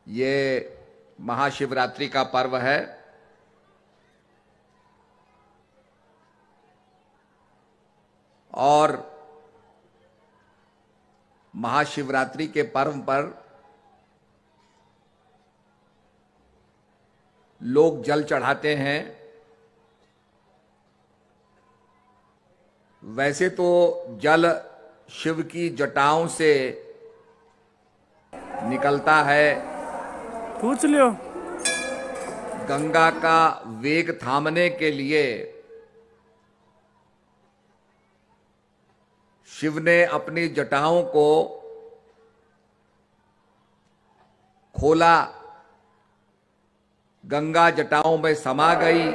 ये महाशिवरात्रि का पर्व है। और महाशिवरात्रि के पर्व पर लोग जल चढ़ाते हैं। वैसे तो जल शिव की जटाओं से निकलता है, पूछ लियो। गंगा का वेग थामने के लिए शिव ने अपनी जटाओं को खोला, गंगा जटाओं में समा गई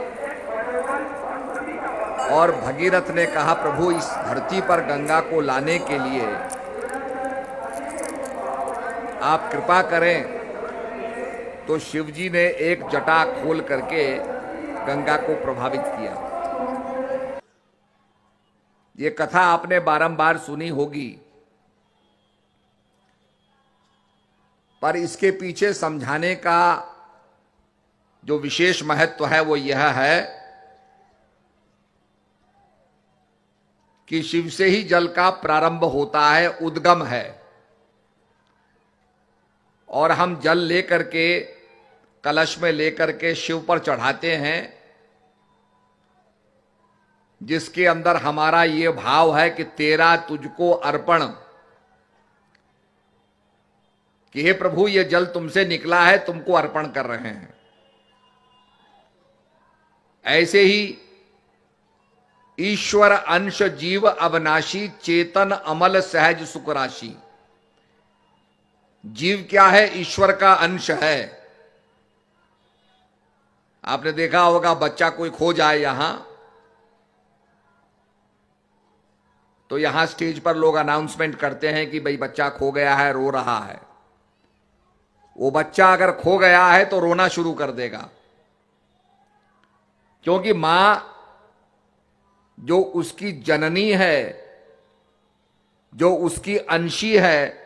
और भगीरथ ने कहा, प्रभु इस धरती पर गंगा को लाने के लिए आप कृपा करें। तो शिवजी ने एक जटा खोल करके गंगा को प्रभावित किया। ये कथा आपने बारंबार सुनी होगी, पर इसके पीछे समझाने का जो विशेष महत्व है वो यह है कि शिव से ही जल का प्रारंभ होता है, उद्गम है। और हम जल लेकर के कलश में लेकर के शिव पर चढ़ाते हैं, जिसके अंदर हमारा ये भाव है कि तेरा तुझको अर्पण, कि हे प्रभु ये जल तुमसे निकला है, तुमको अर्पण कर रहे हैं। ऐसे ही ईश्वर अंश जीव अविनाशी, चेतन अमल सहज सुख राशि। जीव क्या है? ईश्वर का अंश है। आपने देखा होगा बच्चा कोई खो जाए यहां, तो यहां स्टेज पर लोग अनाउंसमेंट करते हैं कि भाई बच्चा खो गया है, रो रहा है। वो बच्चा अगर खो गया है तो रोना शुरू कर देगा, क्योंकि मां जो उसकी जननी है, जो उसकी अंशी है,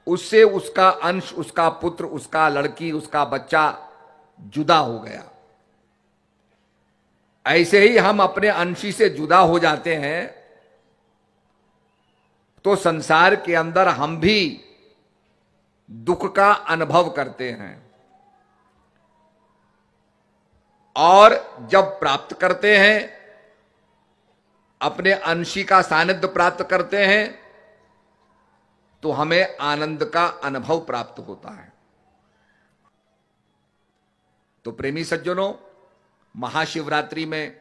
उससे उसका अंश, उसका पुत्र, उसका लड़की, उसका बच्चा जुदा हो गया। ऐसे ही हम अपने अंशी से जुदा हो जाते हैं तो संसार के अंदर हम भी दुख का अनुभव करते हैं। और जब प्राप्त करते हैं, अपने अंशी का सानिध्य प्राप्त करते हैं, तो हमें आनंद का अनुभव प्राप्त होता है। तो प्रेमी सज्जनों, महाशिवरात्रि में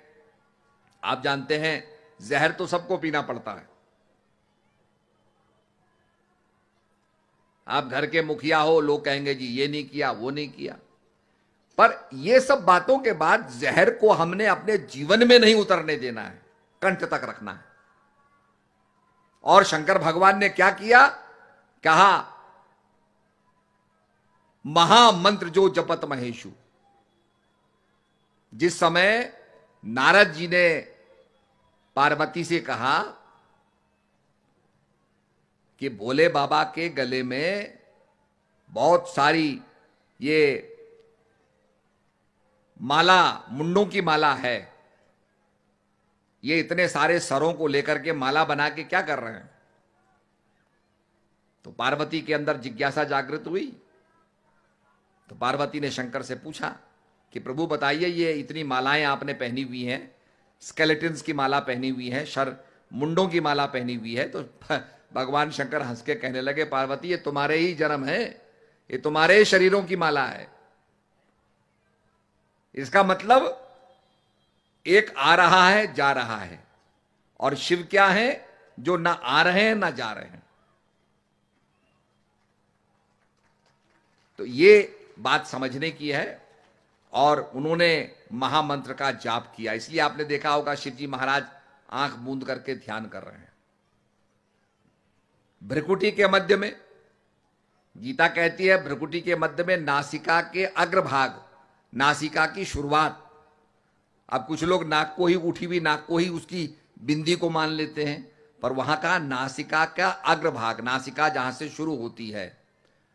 आप जानते हैं जहर तो सबको पीना पड़ता है। आप घर के मुखिया हो, लोग कहेंगे जी ये नहीं किया, वो नहीं किया। पर ये सब बातों के बाद जहर को हमने अपने जीवन में नहीं उतरने देना है, कंठ तक रखना है। और शंकर भगवान ने क्या किया? कहा, महामंत्र जो जपत महेशु। जिस समय नारद जी ने पार्वती से कहा कि भोले बाबा के गले में बहुत सारी ये माला, मुंडों की माला है, ये इतने सारे सरों को लेकर के माला बना के क्या कर रहे हैं? तो पार्वती के अंदर जिज्ञासा जागृत हुई। तो पार्वती ने शंकर से पूछा कि प्रभु बताइए, ये इतनी मालाएं आपने पहनी हुई हैं, स्केलेटन्स की माला पहनी हुई है, मुंडों की माला पहनी हुई है। तो भगवान शंकर हंस के कहने लगे, पार्वती ये तुम्हारे ही जन्म है, ये तुम्हारे शरीरों की माला है। इसका मतलब एक आ रहा है, जा रहा है, और शिव क्या है? जो ना आ रहे हैं ना जा रहे हैं। तो ये बात समझने की है। और उन्होंने महामंत्र का जाप किया। इसलिए आपने देखा होगा शिव जी महाराज आंख मूंद करके ध्यान कर रहे हैं। भ्रिकुटी के मध्य में, गीता कहती है भ्रिकुटी के मध्य में नासिका के अग्रभाग, नासिका की शुरुआत। अब कुछ लोग नाक को ही, उठी हुई नाक को ही उसकी बिंदी को मान लेते हैं, पर वहां का नासिका का अग्रभाग, नासिका जहां से शुरू होती है,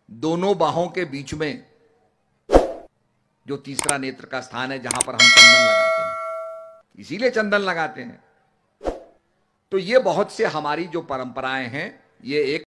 दोनों बाहों के बीच में जो तीसरा नेत्र का स्थान है जहां पर हम चंदन लगाते हैं, इसीलिए चंदन लगाते हैं। तो ये बहुत से हमारी जो परंपराएं हैं, ये एक